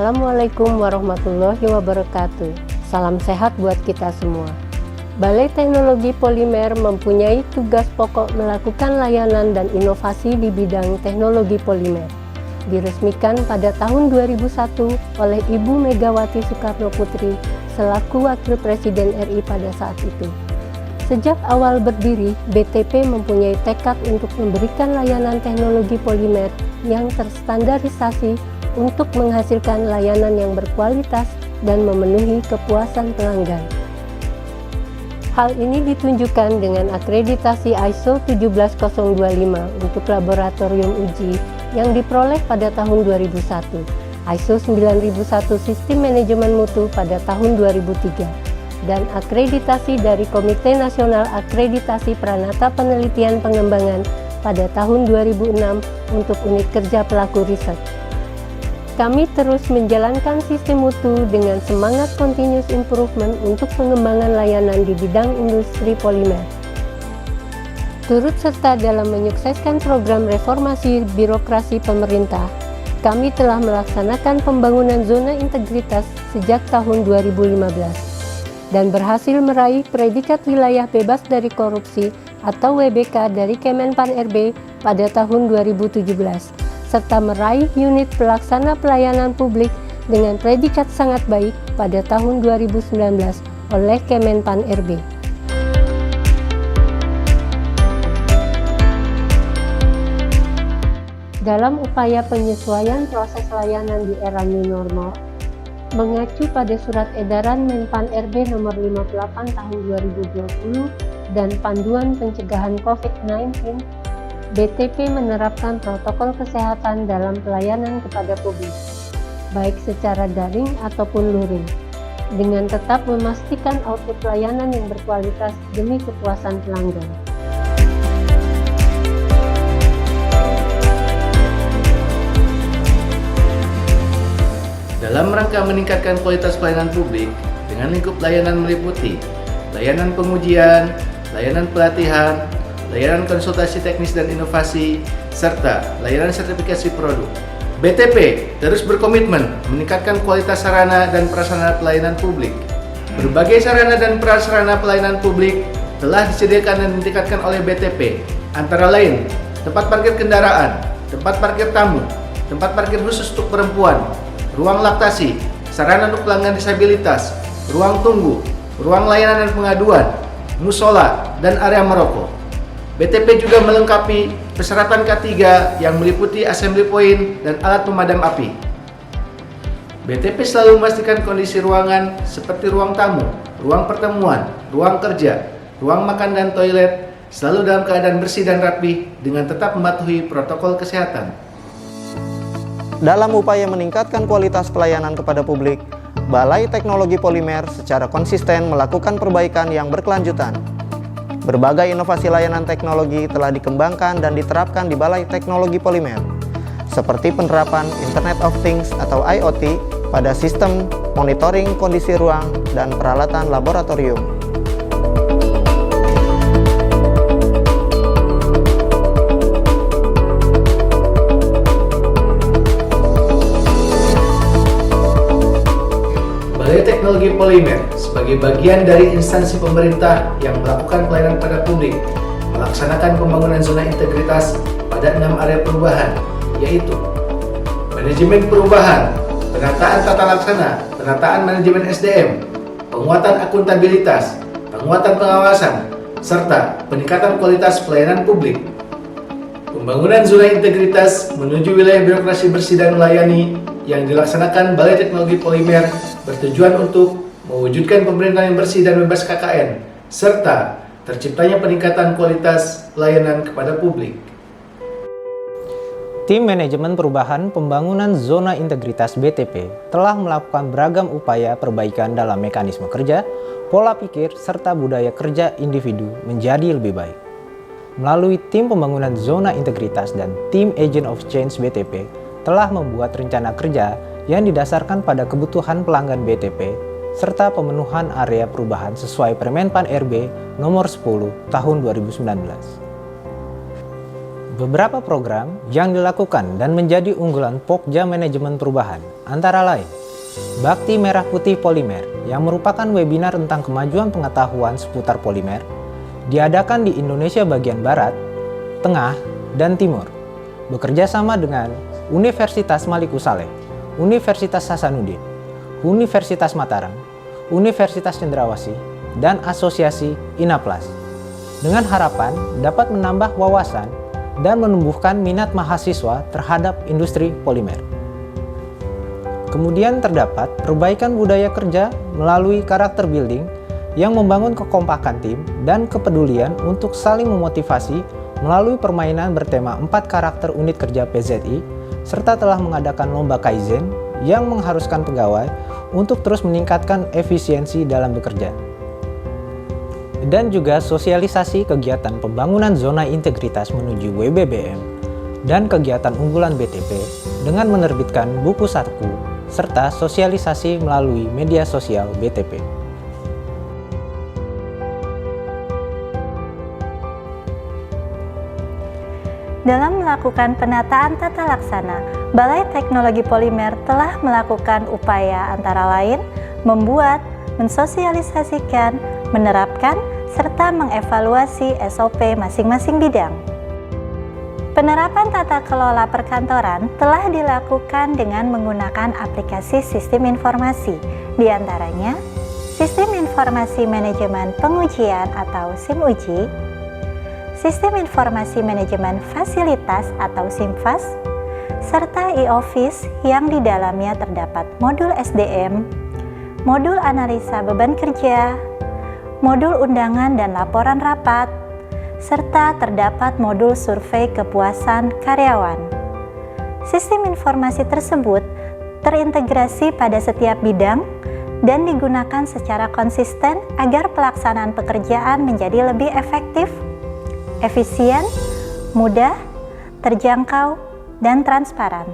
Assalamualaikum warahmatullahi wabarakatuh. Salam sehat buat kita semua. Balai Teknologi Polimer mempunyai tugas pokok melakukan layanan dan inovasi di bidang teknologi polimer. Diresmikan pada tahun 2001 oleh Ibu Megawati Soekarno Putri selaku Wakil Presiden RI pada saat itu. Sejak awal berdiri, BTP mempunyai tekad untuk memberikan layanan teknologi polimer yang terstandarisasi untuk menghasilkan layanan yang berkualitas dan memenuhi kepuasan pelanggan. Hal ini ditunjukkan dengan akreditasi ISO 17025 untuk laboratorium uji yang diperoleh pada tahun 2001, ISO 9001 Sistem Manajemen Mutu pada tahun 2003, dan akreditasi dari Komite Nasional Akreditasi Pranata Penelitian Pengembangan pada tahun 2006 untuk unit kerja pelaku riset. Kami terus menjalankan sistem mutu dengan semangat continuous improvement untuk pengembangan layanan di bidang industri polimer. Turut serta dalam menyukseskan program reformasi birokrasi pemerintah, kami telah melaksanakan pembangunan zona integritas sejak tahun 2015 dan berhasil meraih predikat wilayah bebas dari korupsi atau WBK dari Kemenpan.RB pada tahun 2017. Serta meraih unit pelaksana pelayanan publik dengan predikat sangat baik pada tahun 2019 oleh Kemenpan.RB. Dalam upaya penyesuaian proses layanan di era new normal, mengacu pada Surat Edaran Menpan.RB nomor 58 tahun 2020 dan Panduan Pencegahan COVID-19, BTP menerapkan protokol kesehatan dalam pelayanan kepada publik, baik secara daring ataupun luring, dengan tetap memastikan output pelayanan yang berkualitas demi kepuasan pelanggan. Dalam rangka meningkatkan kualitas pelayanan publik dengan lingkup layanan meliputi layanan pengujian, layanan pelatihan, layanan konsultasi teknis dan inovasi, serta layanan sertifikasi produk. BTP terus berkomitmen meningkatkan kualitas sarana dan prasarana pelayanan publik. Berbagai sarana dan prasarana pelayanan publik telah disediakan dan ditingkatkan oleh BTP, antara lain tempat parkir kendaraan, tempat parkir tamu, tempat parkir khusus untuk perempuan, ruang laktasi, sarana untuk pelanggan disabilitas, ruang tunggu, ruang layanan dan pengaduan, musola, dan area merokok. BTP juga melengkapi persyaratan K3 yang meliputi assembly point dan alat pemadam api. BTP selalu memastikan kondisi ruangan seperti ruang tamu, ruang pertemuan, ruang kerja, ruang makan dan toilet selalu dalam keadaan bersih dan rapi dengan tetap mematuhi protokol kesehatan. Dalam upaya meningkatkan kualitas pelayanan kepada publik, Balai Teknologi Polimer secara konsisten melakukan perbaikan yang berkelanjutan. Berbagai inovasi layanan teknologi telah dikembangkan dan diterapkan di Balai Teknologi Polimer, seperti penerapan Internet of Things atau IoT pada sistem monitoring kondisi ruang dan peralatan laboratorium. Balai Teknologi Polimer sebagai bagian dari instansi pemerintah yang melakukan pelayanan pada publik melaksanakan pembangunan zona integritas pada 6 area perubahan, yaitu manajemen perubahan, penataan tata laksana, penataan manajemen SDM, penguatan akuntabilitas, penguatan pengawasan, serta peningkatan kualitas pelayanan publik. Pembangunan zona integritas menuju wilayah birokrasi bersih dan melayani yang dilaksanakan Balai Teknologi Polimer bertujuan untuk mewujudkan pemerintahan yang bersih dan bebas KKN, serta terciptanya peningkatan kualitas pelayanan kepada publik. Tim Manajemen Perubahan Pembangunan Zona Integritas BTP telah melakukan beragam upaya perbaikan dalam mekanisme kerja, pola pikir, serta budaya kerja individu menjadi lebih baik. Melalui Tim Pembangunan Zona Integritas dan Tim Agent of Change BTP telah membuat rencana kerja yang didasarkan pada kebutuhan pelanggan BTP serta pemenuhan area perubahan sesuai Permen Pan RB nomor 10 tahun 2019. Beberapa program yang dilakukan dan menjadi unggulan Pokja Manajemen Perubahan antara lain Bakti Merah Putih Polimer yang merupakan webinar tentang kemajuan pengetahuan seputar polimer diadakan di Indonesia bagian Barat, Tengah, dan Timur bekerja sama dengan Universitas Maliku Saleh, Universitas Hasanuddin, Universitas Mataram, Universitas Cendrawasih, dan Asosiasi Inaplas dengan harapan dapat menambah wawasan dan menumbuhkan minat mahasiswa terhadap industri polimer. Kemudian terdapat perbaikan budaya kerja melalui karakter building yang membangun kekompakan tim dan kepedulian untuk saling memotivasi melalui permainan bertema 4 karakter unit kerja PZI, serta telah mengadakan lomba Kaizen yang mengharuskan pegawai untuk terus meningkatkan efisiensi dalam bekerja. Dan juga sosialisasi kegiatan pembangunan zona integritas menuju WBBM dan kegiatan unggulan BTP dengan menerbitkan buku saku serta sosialisasi melalui media sosial BTP. Dalam melakukan penataan tata laksana, Balai Teknologi Polimer telah melakukan upaya antara lain membuat, mensosialisasikan, menerapkan, serta mengevaluasi SOP masing-masing bidang. Penerapan tata kelola perkantoran telah dilakukan dengan menggunakan aplikasi sistem informasi, diantaranya Sistem Informasi Manajemen Pengujian atau SIMUJI, Sistem Informasi Manajemen Fasilitas atau SIMFAS, serta e-office yang di dalamnya terdapat modul SDM, modul analisa beban kerja, modul undangan dan laporan rapat, serta terdapat modul survei kepuasan karyawan. Sistem informasi tersebut terintegrasi pada setiap bidang dan digunakan secara konsisten agar pelaksanaan pekerjaan menjadi lebih efektif, efisien, mudah, terjangkau, dan transparan.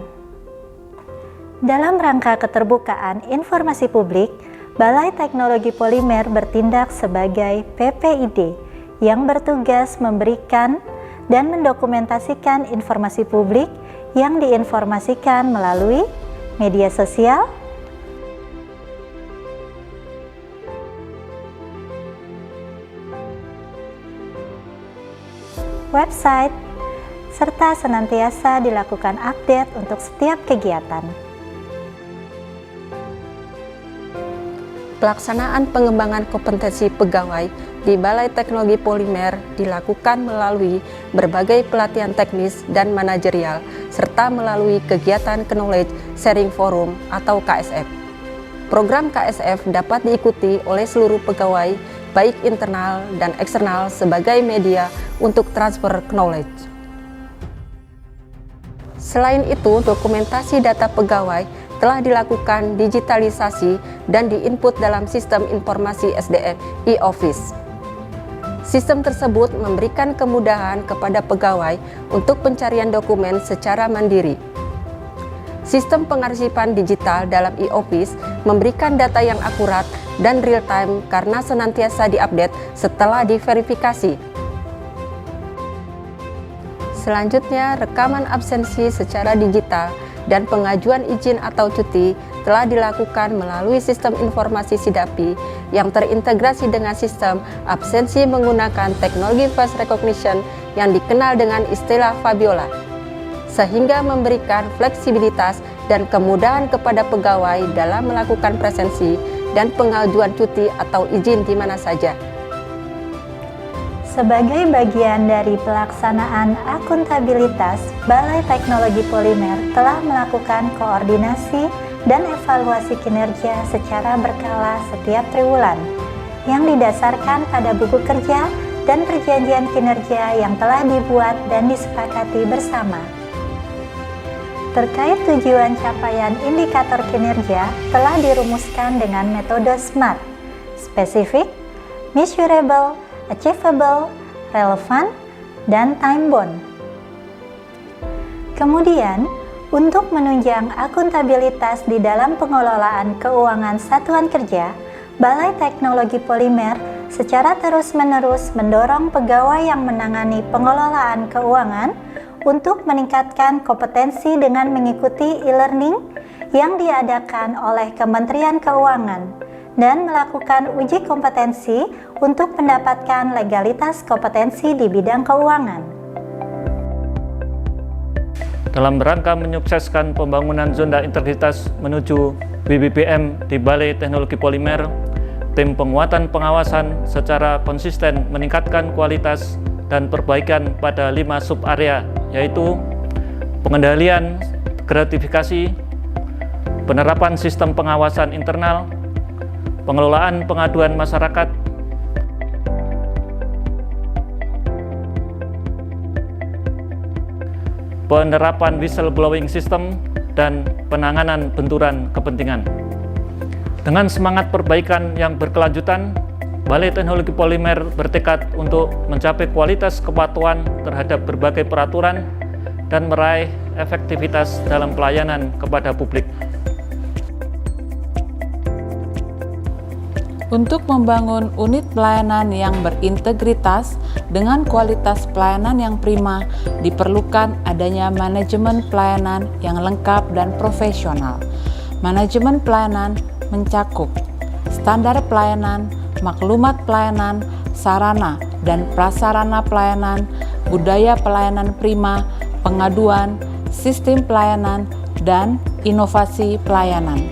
Dalam rangka keterbukaan informasi publik, Balai Teknologi Polimer bertindak sebagai PPID yang bertugas memberikan dan mendokumentasikan informasi publik yang diinformasikan melalui media sosial, website, serta senantiasa dilakukan update untuk setiap kegiatan. Pelaksanaan pengembangan kompetensi pegawai di Balai Teknologi Polimer dilakukan melalui berbagai pelatihan teknis dan manajerial, serta melalui kegiatan Knowledge Sharing Forum atau KSF. Program KSF dapat diikuti oleh seluruh pegawai, baik internal dan eksternal sebagai media untuk transfer knowledge. Selain itu, dokumentasi data pegawai telah dilakukan digitalisasi dan diinput dalam sistem informasi SDM e-office. Sistem tersebut memberikan kemudahan kepada pegawai untuk pencarian dokumen secara mandiri. Sistem pengarsipan digital dalam e-office memberikan data yang akurat dan real-time karena senantiasa diupdate setelah diverifikasi. Selanjutnya, rekaman absensi secara digital dan pengajuan izin atau cuti telah dilakukan melalui sistem informasi SIDAPI yang terintegrasi dengan sistem absensi menggunakan teknologi face recognition yang dikenal dengan istilah Fabiola, sehingga memberikan fleksibilitas dan kemudahan kepada pegawai dalam melakukan presensi dan pengajuan cuti atau izin di mana saja. Sebagai bagian dari pelaksanaan akuntabilitas, Balai Teknologi Polimer telah melakukan koordinasi dan evaluasi kinerja secara berkala setiap triwulan, yang didasarkan pada buku kerja dan perjanjian kinerja yang telah dibuat dan disepakati bersama. Terkait tujuan capaian indikator kinerja telah dirumuskan dengan metode SMART, spesifik, measurable, achievable, relevant, dan time-bound. Kemudian, untuk menunjang akuntabilitas di dalam pengelolaan keuangan satuan kerja, Balai Teknologi Polimer secara terus-menerus mendorong pegawai yang menangani pengelolaan keuangan untuk meningkatkan kompetensi dengan mengikuti e-learning yang diadakan oleh Kementerian Keuangan dan melakukan uji kompetensi untuk mendapatkan legalitas kompetensi di bidang keuangan. Dalam rangka menyukseskan pembangunan zona integritas menuju BBPM di Balai Teknologi Polimer, tim penguatan pengawasan secara konsisten meningkatkan kualitas dan perbaikan pada 5 sub-area, yaitu pengendalian gratifikasi, penerapan sistem pengawasan internal, pengelolaan pengaduan masyarakat, penerapan whistleblowing system, dan penanganan benturan kepentingan. Dengan semangat perbaikan yang berkelanjutan, Balai Teknologi Polimer bertekad untuk mencapai kualitas kepatuhan terhadap berbagai peraturan dan meraih efektivitas dalam pelayanan kepada publik. Untuk membangun unit pelayanan yang berintegritas dengan kualitas pelayanan yang prima, diperlukan adanya manajemen pelayanan yang lengkap dan profesional. Manajemen pelayanan mencakup standar pelayanan, maklumat pelayanan, sarana dan prasarana pelayanan, budaya pelayanan prima, pengaduan, sistem pelayanan, dan inovasi pelayanan.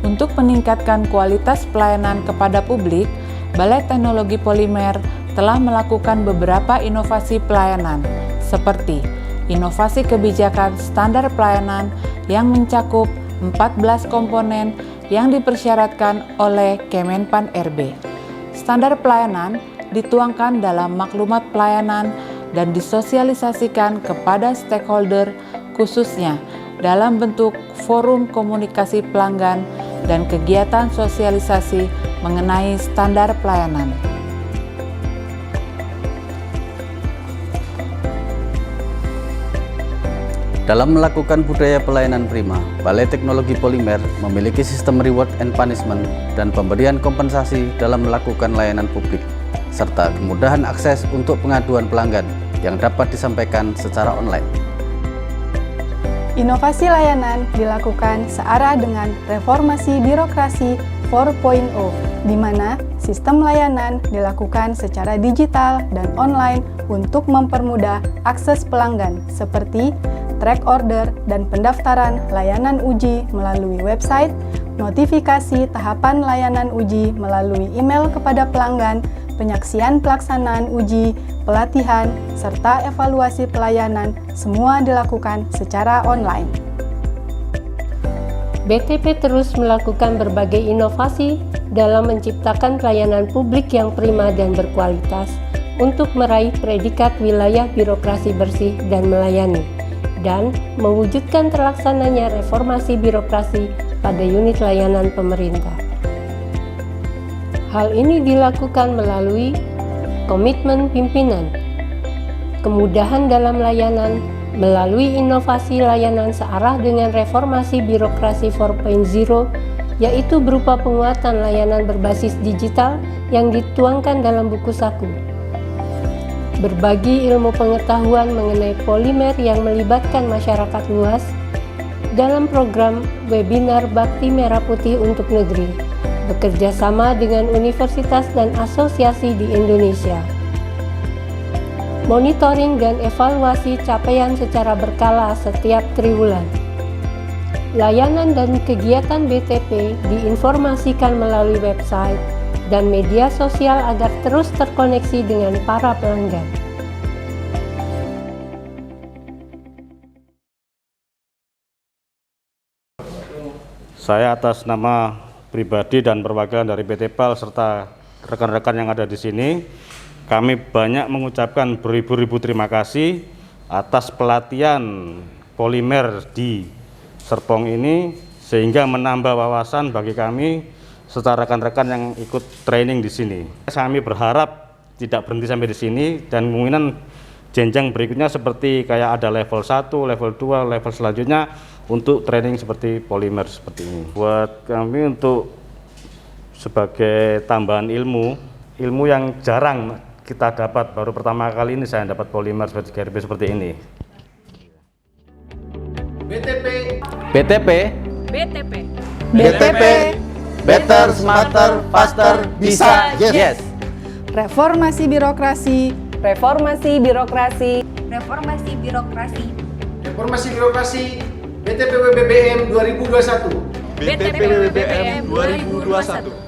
Untuk meningkatkan kualitas pelayanan kepada publik, Balai Teknologi Polimer telah melakukan beberapa inovasi pelayanan, seperti inovasi kebijakan standar pelayanan yang mencakup 14 komponen yang dipersyaratkan oleh Kemenpan RB. Standar pelayanan dituangkan dalam maklumat pelayanan dan disosialisasikan kepada stakeholder, khususnya dalam bentuk forum komunikasi pelanggan dan kegiatan sosialisasi mengenai standar pelayanan. Dalam melakukan budaya pelayanan prima, Balai Teknologi Polimer memiliki sistem reward and punishment dan pemberian kompensasi dalam melakukan layanan publik, serta kemudahan akses untuk pengaduan pelanggan yang dapat disampaikan secara online. Inovasi layanan dilakukan searah dengan reformasi birokrasi 4.0, di mana sistem layanan dilakukan secara digital dan online untuk mempermudah akses pelanggan seperti track order dan pendaftaran layanan uji melalui website, notifikasi tahapan layanan uji melalui email kepada pelanggan, penyaksian pelaksanaan uji, pelatihan, serta evaluasi pelayanan semua dilakukan secara online. BTP terus melakukan berbagai inovasi dalam menciptakan pelayanan publik yang prima dan berkualitas untuk meraih predikat wilayah birokrasi bersih dan melayani, dan mewujudkan terlaksananya reformasi birokrasi pada unit layanan pemerintah. Hal ini dilakukan melalui komitmen pimpinan, kemudahan dalam layanan, melalui inovasi layanan searah dengan reformasi birokrasi 4.0, yaitu berupa penguatan layanan berbasis digital yang dituangkan dalam buku saku. Berbagi ilmu pengetahuan mengenai polimer yang melibatkan masyarakat luas dalam program webinar Bakti Merah Putih untuk Negeri, bekerja sama dengan universitas dan asosiasi di Indonesia. Monitoring dan evaluasi capaian secara berkala setiap triwulan. Layanan dan kegiatan BTP diinformasikan melalui website dan media sosial agar terus terkoneksi dengan para pelanggan. Saya atas nama pribadi dan perwakilan dari PT PAL serta rekan-rekan yang ada di sini, kami banyak mengucapkan beribu-ribu terima kasih atas pelatihan polimer di Serpong ini, sehingga menambah wawasan bagi kami serta rekan-rekan yang ikut training di sini. Kami berharap tidak berhenti sampai di sini dan kemungkinan jenjang berikutnya seperti kayak ada level 1, level 2, level selanjutnya untuk training seperti polimer seperti ini. Buat kami untuk sebagai tambahan ilmu yang jarang kita dapat, baru pertama kali ini saya dapat polimer seperti GRB seperti ini. BTP Better, smarter, faster, bisa, yes. Reformasi birokrasi. Reformasi birokrasi. Reformasi birokrasi. Reformasi birokrasi BTP WBBM 2021. BTP WBBM 2021.